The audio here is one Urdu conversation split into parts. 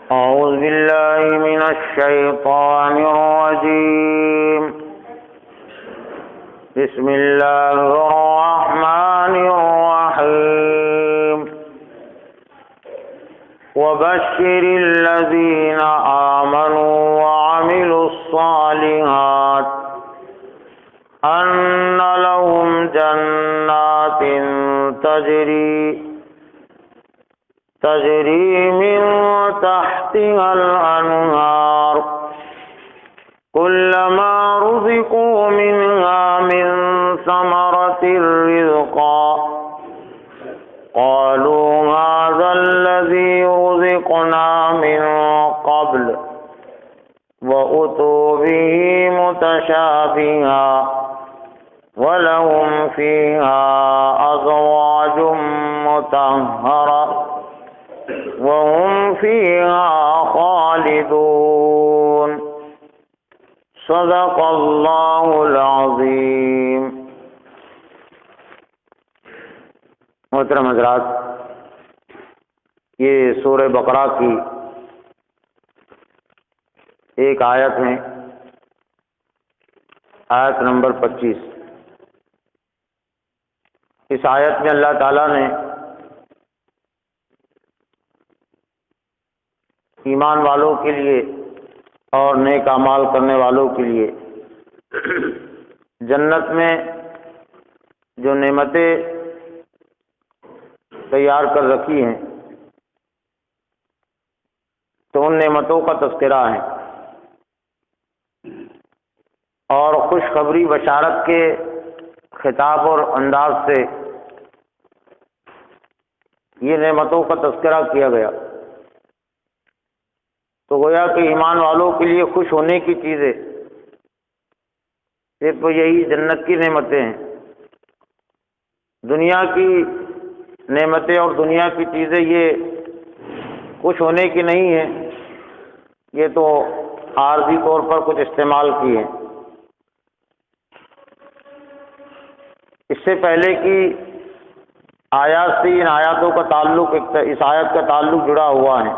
أعوذ بالله من الشيطان الرجيم. بسم الله الرحمن الرحيم. وبشر الذين آمنوا وعملوا الصالحات أن لهم جنات تجري من تحتها الأنهار كلما رزقوا منها من ثمرة رزقا قالوا هذا الذي رزقنا من قبل وأتوا به متشابها ولهم فيها أزواج مطهرة وهم فيها خالدون. صدق اللہ العظیم. محترم حضرات، یہ سورہ بقرہ کی ایک آیت ہے، آیت نمبر 25. اس آیت میں اللہ تعالیٰ نے ایمان والوں کے لیے اور نیک اعمال کرنے والوں کے لیے جنت میں جو نعمتیں تیار کر رکھی ہیں تو ان نعمتوں کا تذکرہ ہے، اور خوشخبری بشارت کے خطاب اور انداز سے یہ نعمتوں کا تذکرہ کیا گیا. تو گویا کہ ایمان والوں کے لیے خوش ہونے کی چیزیں صرف یہی جنت کی نعمتیں ہیں. دنیا کی نعمتیں اور دنیا کی چیزیں یہ خوش ہونے کی نہیں ہیں، یہ تو عارضی طور پر کچھ استعمال کی ہیں. اس سے پہلے کی آیات سے ان آیاتوں کا تعلق، اس آیت کا تعلق جڑا ہوا ہے.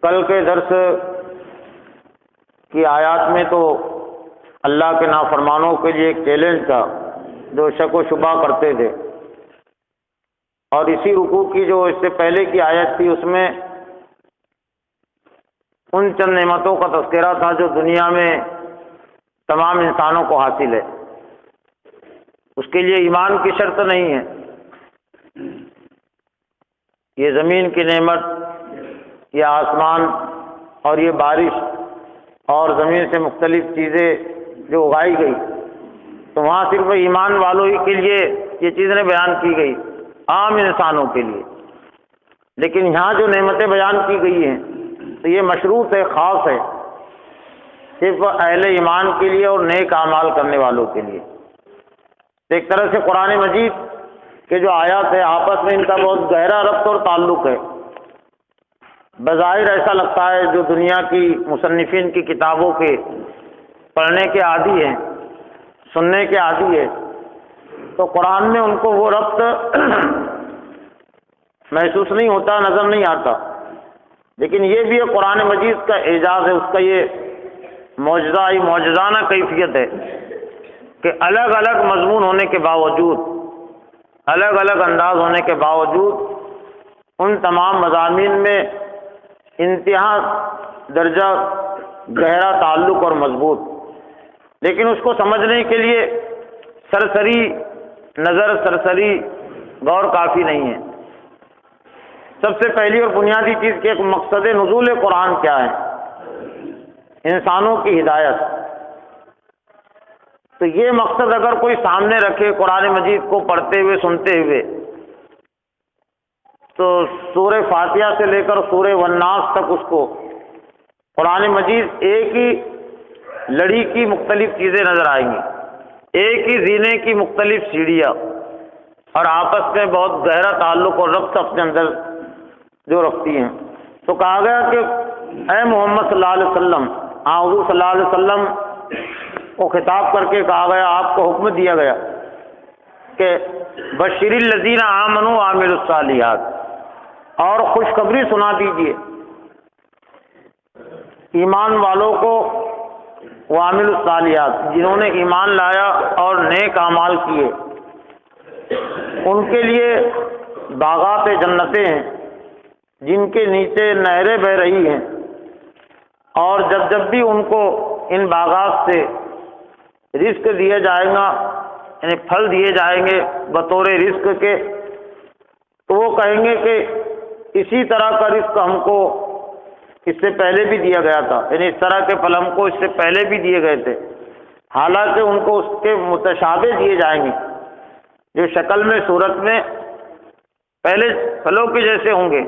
کل کے درس کی آیات میں تو اللہ کے نافرمانوں کے لیے ایک چیلنج تھا جو شک و شبہ کرتے تھے، اور اسی رکوع کی جو اس سے پہلے کی آیت تھی اس میں ان چند نعمتوں کا تذکرہ تھا جو دنیا میں تمام انسانوں کو حاصل ہے. اس کے لیے ایمان کی شرط نہیں ہے. یہ زمین کی نعمت، یہ آسمان اور یہ بارش اور زمین سے مختلف چیزیں جو اگائی گئی، تو وہاں صرف ایمان والوں ہی کے لیے یہ چیزیں بیان کی گئی، عام انسانوں کے لیے. لیکن یہاں جو نعمتیں بیان کی گئی ہیں تو یہ مشروط ہے، خاص ہے، صرف اہل ایمان کے لیے اور نیک اعمال کرنے والوں کے لیے. ایک طرح سے قرآن مجید کے جو آیات ہیں آپس میں ان کا بہت گہرا ربط اور تعلق ہے. بظاہر ایسا لگتا ہے جو دنیا کی مصنفین کی کتابوں کے پڑھنے کے عادی ہیں، سننے کے عادی ہے، تو قرآن میں ان کو وہ ربط محسوس نہیں ہوتا، نظر نہیں آتا. لیکن یہ بھی قرآن مجید کا اعجاز ہے، اس کا یہ معجزانہ کیفیت ہے کہ الگ الگ مضمون ہونے کے باوجود، الگ الگ انداز ہونے کے باوجود ان تمام مضامین میں انتہا درجہ گہرا تعلق اور مضبوط. لیکن اس کو سمجھنے کے لیے سرسری نظر، سرسری غور کافی نہیں ہے. سب سے پہلی اور بنیادی چیز کہ ایک مقصد نزول قرآن کیا ہے؟ انسانوں کی ہدایت. تو یہ مقصد اگر کوئی سامنے رکھے قرآن مجید کو پڑھتے ہوئے، سنتے ہوئے، تو سورہ فاتحہ سے لے کر سورہ والناس تک اس کو قرآن مجید ایک ہی لڑی کی مختلف چیزیں نظر آئیں گی، ایک ہی زینے کی مختلف سیڑھیاں، اور آپس میں بہت گہرا تعلق اور ربط اپنے اندر جو رکھتی ہیں. تو کہا گیا کہ اے محمد صلی اللہ علیہ وسلم، حضور صلی اللہ علیہ وسلم کو خطاب کر کے کہا گیا، آپ کو حکم دیا گیا کہ بشر الذین آمنوا وعملوا الصالحات، اور خوشخبری سنا دیجیے ایمان والوں کو، وعملوا الصالحات جنہوں نے ایمان لایا اور نیک اعمال کیے، ان کے لیے باغات جنتیں ہیں جن کے نیچے نہریں بہہ رہی ہیں، اور جب جب بھی ان کو ان باغات سے رزق دیا جائے گا، یعنی پھل دیے جائیں گے بطور رزق کے، تو وہ کہیں گے کہ اسی طرح کا رزق ہم کو اس سے پہلے بھی دیا گیا تھا، یعنی اس طرح کے پھل ہم کو اس سے پہلے بھی دیے گئے تھے، حالانکہ ان کو اس کے متشابہ دیے جائیں گے جو شکل میں صورت میں پہلے پھلوں کے جیسے ہوں گے،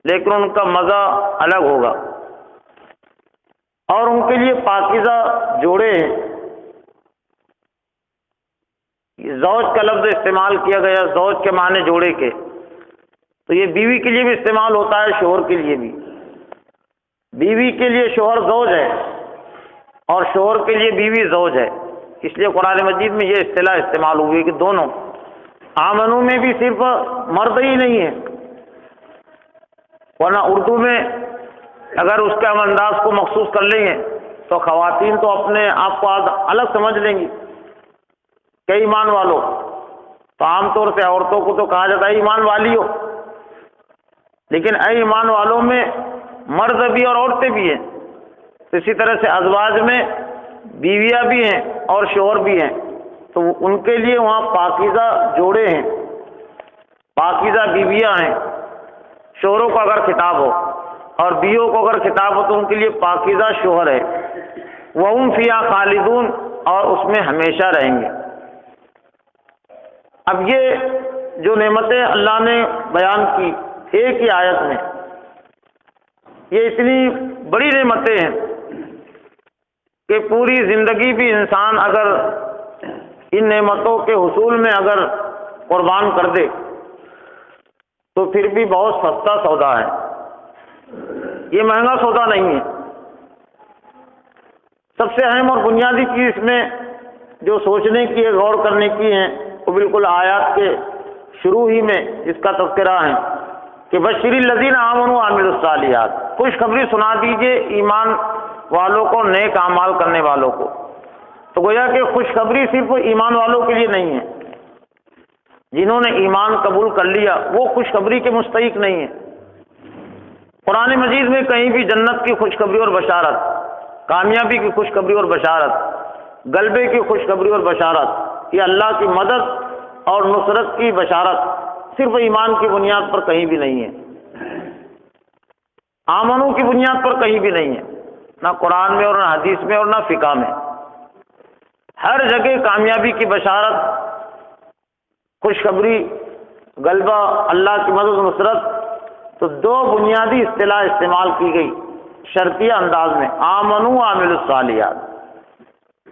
لیکن ان کا مزہ الگ ہوگا، اور ان کے لیے پاکیزہ جوڑے ہیں۔ زوج کا لفظ استعمال کیا گیا، زوج کے معنی جوڑے کے، تو یہ بیوی کے لیے بھی استعمال ہوتا ہے، شوہر کے لیے بھی۔ بیوی کے لیے شوہر زوج ہے اور شوہر کے لیے بیوی زوج ہے، اس لیے قرآن مجید میں یہ اصطلاح استعمال ہوئی کہ دونوں۔ آمنو میں بھی صرف مرد ہی نہیں ہے، ورنہ اردو میں اگر اس کے ہم انداز کو مخصوص کر لیں گے تو خواتین تو اپنے آپ کو الگ سمجھ لیں گی کہ ایمان والو، تو عام طور سے عورتوں کو تو کہا جاتا ہے ایمان والی ہو، لیکن اے ایمان والوں میں مرد بھی اور عورتیں بھی ہیں، اسی طرح سے ازواج میں بیویاں بھی ہیں اور شوہر بھی ہیں، تو ان کے لیے وہاں پاکیزہ جوڑے ہیں، پاکیزہ بیویاں ہیں۔ شوہروں کو اگر خطاب ہو اور بیویوں کو اگر خطاب ہو تو ان کے لیے پاکیزہ شوہر ہے، وَهُمْ فِيهَا خَالِدُونَ، اور اس میں ہمیشہ رہیں گے۔ اب یہ جو نعمتیں اللہ نے بیان کی ایک ہی آیت میں، یہ اتنی بڑی نعمتیں ہیں کہ پوری زندگی بھی انسان اگر ان نعمتوں کے حصول میں اگر قربان کر دے تو پھر بھی بہت سستا سودا ہے، یہ مہنگا سودا نہیں ہے۔ سب سے اہم اور بنیادی چیز اس میں جو سوچنے کی ہے، غور کرنے کی ہے، وہ بالکل آیات کے شروع ہی میں اس کا تذکرہ ہے کہ بشر الذین آمنوا وعملوا الصالحات، خوشخبری سنا دیجیے ایمان والوں کو، نیک اعمال کرنے والوں کو۔ تو گویا کہ خوشخبری صرف ایمان والوں کے لیے نہیں ہے، جنہوں نے ایمان قبول کر لیا وہ خوشخبری کے مستحق نہیں ہیں۔ قرآن مجید میں کہیں بھی جنت کی خوشخبری اور بشارت، کامیابی کی خوشخبری اور بشارت، غلبے کی خوشخبری اور بشارت، یہ اللہ کی مدد اور نصرت کی بشارت صرف ایمان کی بنیاد پر کہیں بھی نہیں ہے، آمنوں کی بنیاد پر کہیں بھی نہیں ہے، نہ قرآن میں اور نہ حدیث میں اور نہ فقہ میں۔ ہر جگہ کامیابی کی بشارت، خوشخبری، غلبہ، اللہ کی مدد و نصرت، تو دو بنیادی اصطلاح استعمال کی گئی شرطیہ انداز میں، آمنوا وعملوا الصالحات،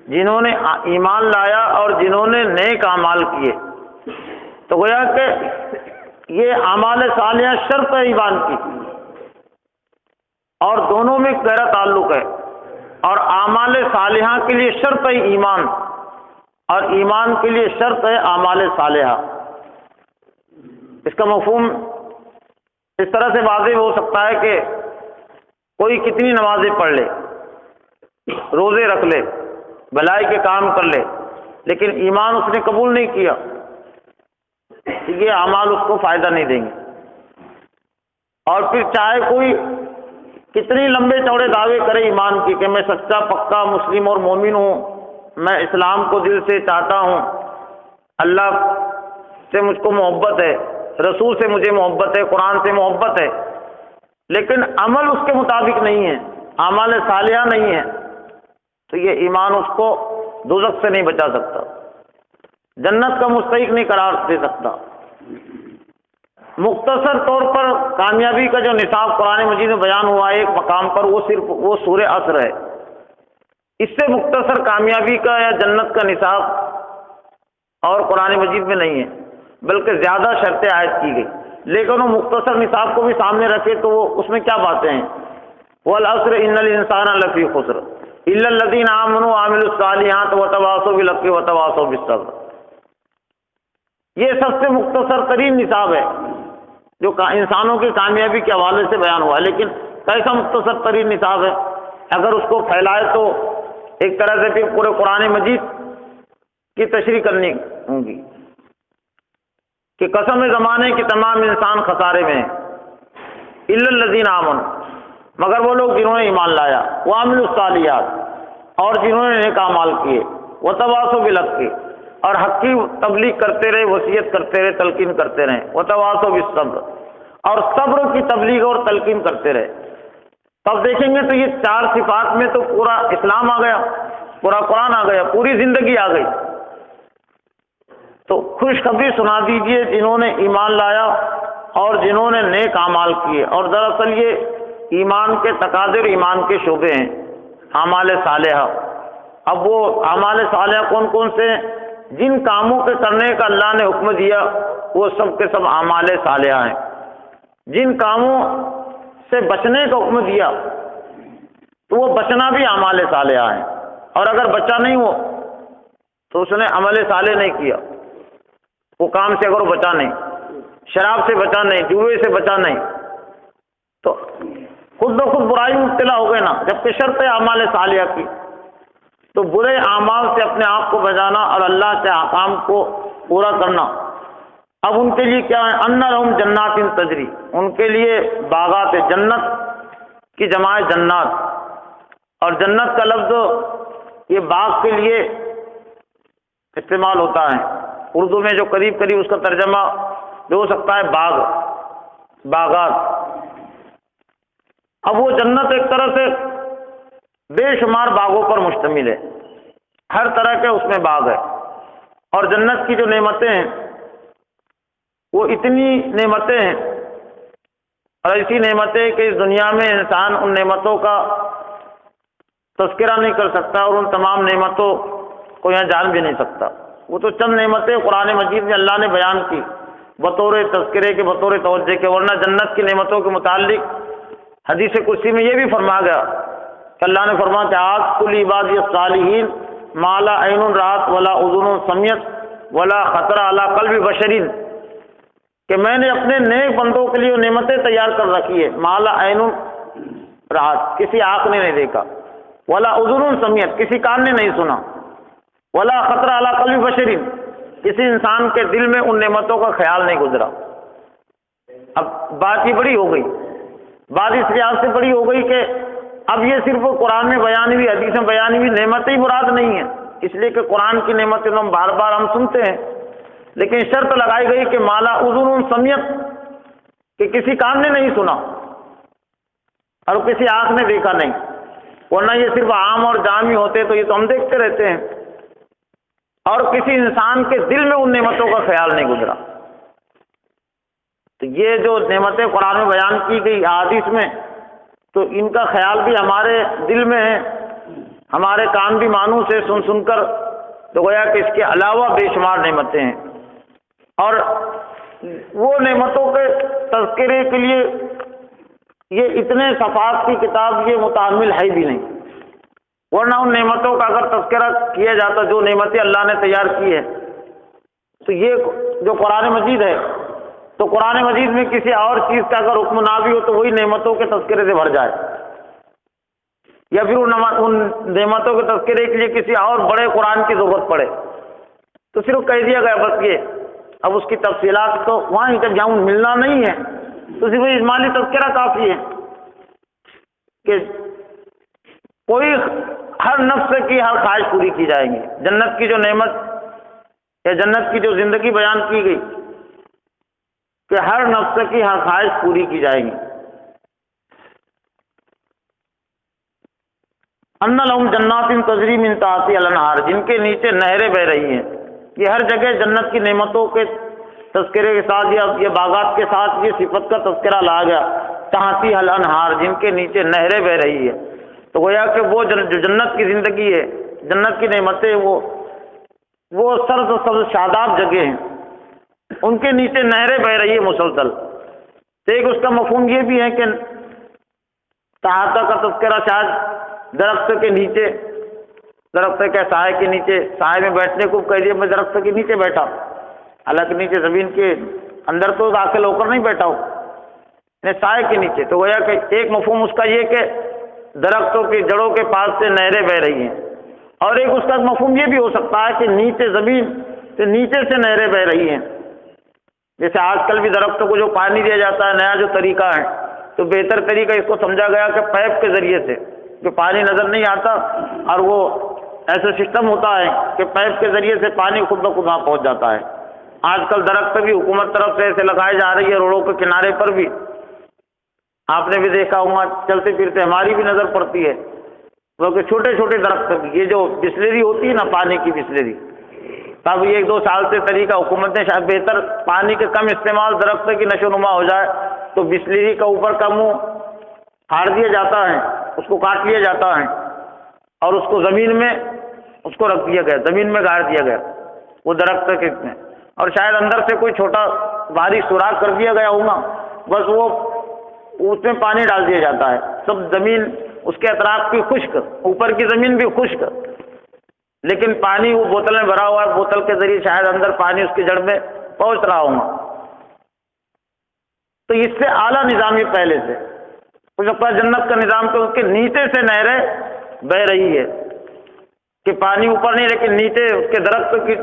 جنہوں نے ایمان لایا اور جنہوں نے نیک اعمال کیے۔ تو گویا کہ یہ اعمال صالحہ شرط ہے ایمان کی، اور دونوں میں گہرا تعلق ہے، اور اعمال صالحہ کے لیے شرط ہے ایمان، اور ایمان کے لیے شرط ہے اعمال صالحہ۔ اس کا مفہوم اس طرح سے واضح ہو سکتا ہے کہ کوئی کتنی نمازیں پڑھ لے، روزے رکھ لے، بھلائی کے کام کر لے، لیکن ایمان اس نے قبول نہیں کیا، یہ اعمال اس کو فائدہ نہیں دیں گے۔ اور پھر چاہے کوئی کتنی لمبے چوڑے دعوے کرے ایمان کی کہ میں سچا پکا مسلم اور مومن ہوں، میں اسلام کو دل سے چاہتا ہوں، اللہ سے مجھ کو محبت ہے، رسول سے مجھے محبت ہے، قرآن سے محبت ہے، لیکن عمل اس کے مطابق نہیں ہے، اعمال صالحہ نہیں ہے، تو یہ ایمان اس کو دوزخ سے نہیں بچا سکتا، جنت کا مستحق نہیں قرار دے سکتا۔ مختصر طور پر کامیابی کا جو نصاب قرآن مجید میں بیان ہوا ہے ایک مقام پر، وہ صرف وہ سورہ عصر ہے۔ اس سے مختصر کامیابی کا یا جنت کا نصاب اور قرآن مجید میں نہیں ہے، بلکہ زیادہ شرطیں عائد کی گئی، لیکن وہ مختصر نصاب کو بھی سامنے رکھے تو وہ اس میں کیا باتیں ہیں؟ والعصر ان الانسان لفی خسر الا الذین آمنوا وعملوا الصالحات وتواصوا بالحق وتواصوا بالصبر۔ یہ سب سے مختصر ترین نصاب ہے جو انسانوں کی کامیابی کے حوالے سے بیان ہوا ہے، لیکن کیسا مختصر ترین نصاب ہے؟ اگر اس کو پھیلائے تو ایک طرح سے پھر پورے قرآن مجید کی تشریح کرنی ہوگی کہ قسم زمانے کے تمام انسان خسارے میں ہیں، الا الذین آمنوا، مگر وہ لوگ جنہوں نے ایمان لایا، وعملوا الصالحات، اور جنہوں نے نیک اعمال کیے، وتواصوا بالحق، اور حق کی تبلیغ کرتے رہے، وصیت کرتے رہے، تلقین کرتے رہے، وتواصوا بالصبر، اور صبر کی تبلیغ اور تلقین کرتے رہے۔ تب دیکھیں گے تو یہ چار صفات میں تو پورا اسلام آ گیا، پورا قرآن آ گیا، پوری زندگی آ گئی۔ تو خوشخبری سنا دیجئے جنہوں نے ایمان لایا اور جنہوں نے نیک اعمال کیے۔ اور دراصل یہ ایمان کے تقاضے اور ایمان کے شعبے ہیں، اعمال صالحہ۔ اب وہ اعمال صالحہ کون کون سے ہیں؟ جن کاموں کے کرنے کا اللہ نے حکم دیا وہ سب کے سب اعمال صالحہ ہیں۔ جن کاموں سے بچنے کا حکم دیا تو وہ بچنا بھی اعمال صالحہ ہیں، اور اگر بچا نہیں ہو تو اس نے عمل صالح نہیں کیا۔ وہ کام سے اگر وہ بچا نہیں، شراب سے بچا نہیں، جوئے سے بچا نہیں، تو خود بخود برائی میں مبتلا ہو گئے نا، جبکہ شرط ہے اعمال صالحہ کی۔ تو برے اعمال سے اپنے آپ کو بچانا اور اللہ کے احکام کو پورا کرنا۔ اب ان کے لیے کیا ہے؟ ان لہم جنات تجری، ان کے لیے باغات جنت کی جمع ہے جنات، اور جنت کا لفظ یہ باغ کے لیے استعمال ہوتا ہے۔ اردو میں جو قریب قریب اس کا ترجمہ جو ہو سکتا ہے باغ، باغات۔ اب وہ جنت ایک طرح سے بے شمار باغوں پر مشتمل ہے، ہر طرح کے اس میں باغ ہے۔ اور جنت کی جو نعمتیں ہیں وہ اتنی نعمتیں ہیں اور ایسی نعمتیں کہ اس دنیا میں انسان ان نعمتوں کا تذکرہ نہیں کر سکتا اور ان تمام نعمتوں کو یہاں جان بھی نہیں سکتا۔ وہ تو چند نعمتیں قرآن مجید میں اللہ نے بیان کی بطور تذکرے کے، بطور توجہ کے، ورنہ جنت کی نعمتوں کے متعلق حدیث قدسی میں یہ بھی فرمایا گیا کہ اللہ نے فرمایا کہ آج کل عبادی الصالحین ما لا عین رات ولا اذن سمعت ولا خطر علی قلب بشرین، کہ میں نے اپنے نیک بندوں کے لیے وہ نعمتیں تیار کر رکھی ہے، ما لا عین رات، کسی آنکھ نے نہیں دیکھا، ولا اذن سمعت، کسی کان نے نہیں سنا، ولا خطر علی قلب بشرین، کسی انسان کے دل میں ان نعمتوں کا خیال نہیں گزرا۔ اب بات یہ بڑی ہو گئی، بات اس لحاظ سے بڑی ہو گئی کہ اب یہ صرف قرآن میں بیان ہوئی، حدیث میں بیان ہوئی نعمتیں ہی مراد نہیں ہیں، اس لیے کہ قرآن کی نعمتیں ہم بار بار ہم سنتے ہیں، لیکن شرط لگائی گئی کہ مالا اذن سمیت، کہ کسی کان نے نہیں سنا اور کسی آنکھ نے دیکھا نہیں، ورنہ یہ صرف عام اور جامع ہوتے تو یہ تو ہم دیکھتے رہتے ہیں، اور کسی انسان کے دل میں ان نعمتوں کا خیال نہیں گزرا۔ تو یہ جو نعمتیں قرآن میں بیان کی گئی احادیث میں، تو ان کا خیال بھی ہمارے دل میں ہے، ہمارے کان بھی مانوس سے سن سن کر، تو گویا کہ اس کے علاوہ بے شمار نعمتیں ہیں، اور وہ نعمتوں کے تذکرے کے لیے یہ اتنے صفحات کی کتاب یہ متحمل ہے بھی نہیں، ورنہ ان نعمتوں کا اگر تذکرہ کیا جاتا جو نعمتیں اللہ نے تیار کی ہے، تو یہ جو قرآن مجید ہے، تو قرآن مجید میں کسی اور چیز کا اگر حکم نہ بھی ہو تو وہی نعمتوں کے تذکرے سے بھر جائے، یا پھر ان نعمتوں کے تذکرے کے لیے کسی اور بڑے قرآن کی ضرورت پڑے، تو صرف کہہ دیا گیا بس یہ، اب اس کی تفصیلات تو وہاں جب جہاں ملنا نہیں ہے تو صرف اجمالی تذکرہ کافی ہے کہ کوئی ہر نفس کی ہر خواہش پوری کی جائے گی۔ جنت کی جو نعمت یا جنت کی جو زندگی بیان کی گئی کہ ہر نفس کی ہر خواہش پوری کی جائے گی۔ ان لہم جنات تجری من تحتہا الانہار، جن کے نیچے نہریں بہ رہی ہیں۔ یہ ہر جگہ جنت کی نعمتوں کے تذکرے کے ساتھ یا یہ باغات کے ساتھ یہ صفت کا تذکرہ لایا گیا، تحتہا الانہار، جن کے نیچے نہریں بہ رہی ہے۔ تو گویا کہ وہ جو جنت کی زندگی ہے، جنت کی نعمتیں، وہ سرد و سبز شاداب جگہ ہیں، ان کے نیچے نہریں بہ رہی ہے مسلسل۔ تو ایک اس کا مفہوم یہ بھی ہے کہ تحت کا تذکرہ شاید درخت کے نیچے، درخت کے سائے کے نیچے، سائے میں بیٹھنے کو کہہ دیا میں درخت کے نیچے بیٹھا، حالانکہ نیچے زمین کے اندر تو داخل ہو کر نہیں بیٹھا ہو، سائے کے نیچے. تو گویا کہ ایک مفہوم اس کا یہ کہ درختوں کی جڑوں کے پاس سے نہریں بہ رہی ہیں، اور ایک اس کا مفہوم یہ بھی ہو سکتا ہے کہ نیچے زمین سے نیچے سے نہریں بہ رہی ہیں. جیسے آج کل بھی درختوں کو جو پانی دیا جاتا ہے، نیا جو طریقہ ہے، تو بہتر طریقہ اس کو سمجھا گیا کہ پائپ کے ذریعے سے، کہ پانی نظر نہیں آتا اور وہ ایسا سسٹم ہوتا ہے کہ پائپ کے ذریعے سے پانی خود بخود وہاں پہنچ جاتا ہے. آج کل درخت بھی حکومت طرف سے ایسے لگائے جا رہی ہے روڈوں کے کنارے پر بھی. آپ نے بھی دیکھا ہوگا، چلتے پھرتے ہماری بھی نظر پڑتی ہے، کیونکہ چھوٹے چھوٹے درخت، یہ جو بسلری ہوتی ہے نا پانی کی بسلری، تب یہ 1-2 سال سے طریقہ حکومت نے شاید بہتر پانی کے کم استعمال، درخت کی نشو نما ہو جائے تو بسلری کا اوپر کا منہ پھاڑ دیا جاتا ہے، اس کو کاٹ لیا جاتا ہے اور اس کو زمین میں اس کو رکھ دیا گیا، زمین میں گاڑ دیا گیا وہ درخت کے میں، اور شاید اندر سے کوئی چھوٹا باریک سوراخ کر دیا گیا ہوگا، بس وہ اس میں پانی ڈال دیا جاتا ہے، سب زمین اس کے اطراف کی خشک، اوپر کی زمین بھی خشک، لیکن پانی وہ بوتل میں بھرا ہوا ہے، بوتل کے ذریعے شاید اندر پانی اس کی جڑ میں پہنچ رہا ہوگا. تو اس سے اعلیٰ نظام یہ پہلے سے کچھ لگتا ہے جنت کا نظام، تو اس کے نیچے سے نہریں بہ رہی ہے کہ پانی اوپر نہیں لیکن نیچے اس کے درخت کی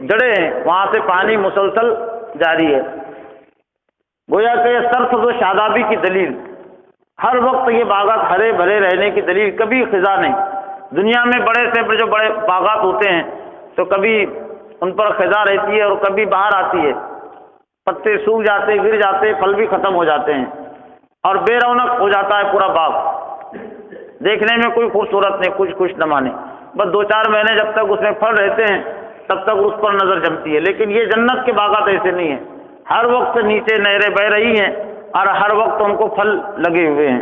جڑیں ہیں، وہاں سے پانی مسلسل جاری ہے. گویا کہ یہ سرسبز و شادابی کی دلیل، ہر وقت یہ باغات ہرے بھرے رہنے کی دلیل، کبھی خزاں نہیں. دنیا میں بڑے سے جو بڑے باغات ہوتے ہیں تو کبھی ان پر خزاں رہتی ہے اور کبھی باہر آتی ہے، پتے سوکھ جاتے، گر جاتے، پھل بھی ختم ہو جاتے ہیں اور بے رونق ہو جاتا ہے پورا باغ، دیکھنے میں کوئی خوبصورت نہیں، کچھ خوش نما نہیں. بس 2-4 مہینے جب تک اس میں پھل رہتے ہیں تب تک اس پر نظر جمتی ہے. لیکن یہ جنت کے باغات ایسے نہیں ہیں، ہر وقت نیچے نہریں بہ رہی ہیں اور ہر وقت ان کو پھل لگے ہوئے ہیں.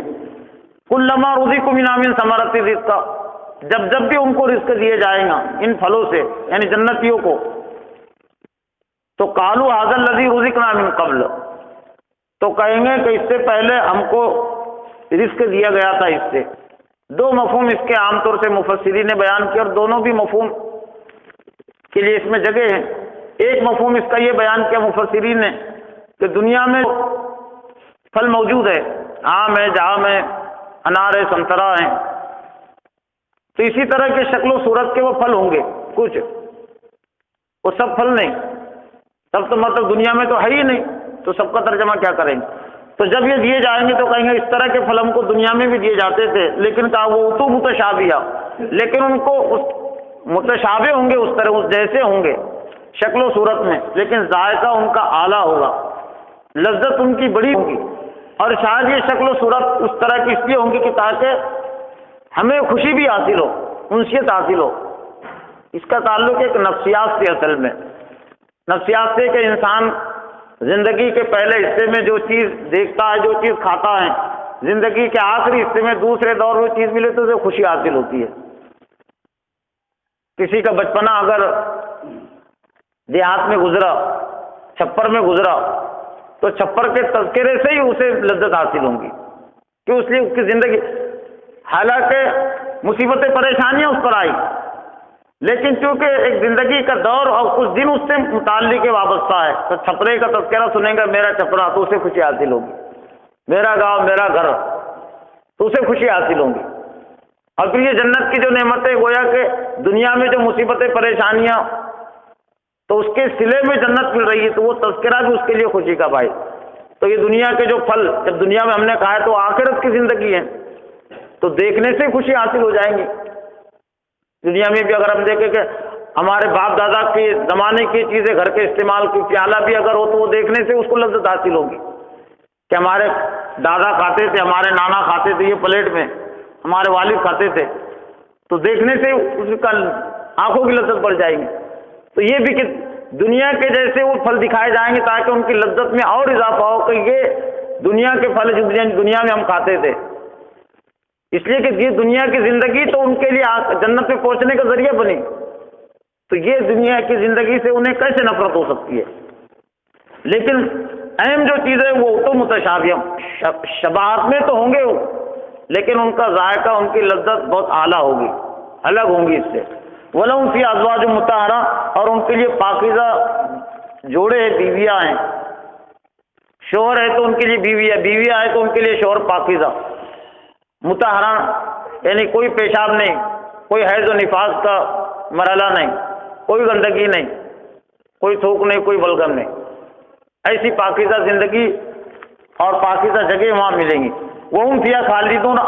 کلما رزقوا من ثمرۃ رزقا، جب جب بھی ان کو رزق دیے جائیں گا ان پھلوں سے، یعنی جنتیوں کو، تو قالوا ھذا الذی رزقنا من قبل، تو کہیں گے کہ اس سے پہلے ہم کو رزق دیا گیا تھا اس سے. 2 مفہوم اس کے عام طور سے مفسرین نے بیان کیا، اور دونوں بھی مفہوم کے لیے اس میں جگہ ہے. ایک مفہوم اس کا یہ بیان کیا مفسرین نے کہ دنیا میں پھل موجود ہے، آم ہے، جام ہے، انار ہے، سنترا ہے، تو اسی طرح کے شکل و صورت کے وہ پھل ہوں گے کچھ، وہ سب پھل نہیں، سب تو مطلب دنیا میں تو ہے ہی نہیں، تو سب کا ترجمہ کیا کریں گے. تو جب یہ دیے جائیں گے تو کہیں گے اس طرح کے پھل ہم کو دنیا میں بھی دیے جاتے تھے، لیکن کہا وہ تو متشابیہ، لیکن ان کو اس متشابہ ہوں گے، اس طرح اس جیسے ہوں گے شکل و صورت میں، لیکن ذائقہ ان کا اعلیٰ ہوگا، لذت ان کی بڑی ہوگی. اور شاید یہ شکل و صورت اس طرح کی اس لیے ہوں گی کہ تاکہ ہمیں خوشی بھی حاصل ہو، انسیت حاصل ہو. اس کا تعلق ایک نفسیات سے، اصل میں نفسیات سے، کہ انسان زندگی کے پہلے حصے میں جو چیز دیکھتا ہے، جو چیز کھاتا ہے، زندگی کے آخری حصے میں دوسرے دور میں چیز ملے تو اسے خوشی حاصل ہوتی ہے. کسی کا بچپنا اگر دیہات میں گزرا، چھپر میں گزرا، تو چھپر کے تذکرے سے ہی اسے لذت حاصل ہوں گی، کہ اس لیے اس کی زندگی، حالانکہ مصیبتیں پریشانیاں اس پر آئی، لیکن چونکہ ایک زندگی کا دور اور کچھ دن اس سے متعلق وابستہ ہے، تو چھپرے کا تذکرہ سنیں گا، میرا چھپرا، تو اسے خوشی حاصل ہوگی، میرا گاؤں، میرا گھر، تو اسے خوشی حاصل ہوں گی. اور پھر یہ جنت کی جو نعمتیں، گویا کہ دنیا میں جو مصیبتیں پریشانیاں، تو اس کے صلے میں جنت مل رہی ہے، تو وہ تذکرہ بھی اس کے لیے خوشی کا بھائی. تو یہ دنیا کے جو پھل جب دنیا میں ہم نے کھائے تو آخرت کی زندگی ہے، تو دیکھنے سے خوشی حاصل ہو جائیں گی. دنیا میں بھی اگر ہم دیکھیں کہ ہمارے باپ دادا کے زمانے کی چیزیں گھر کے استعمال کی، پیالہ بھی اگر ہو تو وہ دیکھنے سے اس کو لذت حاصل ہوگی کہ ہمارے دادا کھاتے تھے، ہمارے نانا کھاتے تھے، یہ پلیٹ میں ہمارے والد کھاتے تھے، تو دیکھنے سے اس کا آنکھوں کی لذت بڑھ جائے گی. تو یہ بھی کہ دنیا کے جیسے وہ پھل دکھائے جائیں گے تاکہ ان کی لذت میں اور اضافہ ہو، کہ یہ دنیا کے پھل جو دنیا میں ہم کھاتے تھے، اس لیے کہ یہ دنیا کی زندگی تو ان کے لیے جنت میں پہنچنے کا ذریعہ بنی، تو یہ دنیا کی زندگی سے انہیں کیسے نفرت ہو سکتی ہے. لیکن اہم جو چیزیں وہ تو متشابہ، شباہت میں تو ہوں گے وہ، لیکن ان کا ذائقہ، ان کی لذت بہت اعلیٰ ہوگی، الگ ہوں گی اس سے. وَلَهُمْ فِيهَا أَزْوَاجٌ مُطَهَّرَةٌ، اور ان کے لیے پاکیزہ جوڑے ہیں، بیویاں ہیں، شوہر ہے تو ان کے لیے بیوی ہے، بیویاں ہے تو ان کے لیے شوہر پاکیزہ مطہرہ، یعنی کوئی پیشاب نہیں، کوئی حیض و نفاس کا مرحلہ نہیں، کوئی گندگی نہیں، کوئی تھوک نہیں، کوئی بلغم نہیں، ایسی پاکیزہ زندگی اور پاکیزہ جگہ وہاں ملیں گی۔ وہم فیہا خالدون،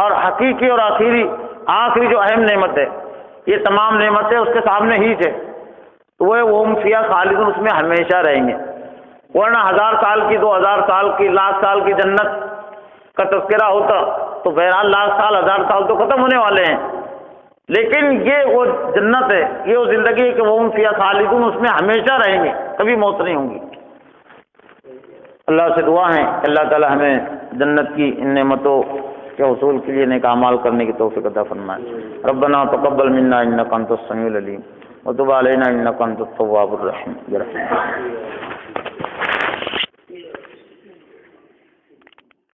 اور حقیقی اور آخری جو اہم نعمت ہے، یہ تمام نعمتیں اس کے سامنے ہی تھے، تو وہ وہم فیہا خالدون، اس میں ہمیشہ رہیں گے۔ ورنہ 1000 سال کی، 2000 سال کی، 1,00,000 سال کی جنت کا تذکرہ ہوتا تو بہرحال 1,00,000 سال 1000 سال تو ختم ہونے والے ہیں، لیکن یہ وہ جنت ہے، یہ وہ زندگی ہے کہ وہم فیہا خالدون، اس میں ہمیشہ رہیں گے، کبھی موت نہیں ہوگی۔ اللہ سے دعا ہے کہ اللہ تعالی ہمیں جنت کی ان نعمتوں کے حصول کے لیے نیک اعمال کرنے کی توفیق عطا فرمائے۔ ربنا تقبل منا انک انت السمیع العلیم وتب علینا انک انت التواب الرحیم برحمتک۔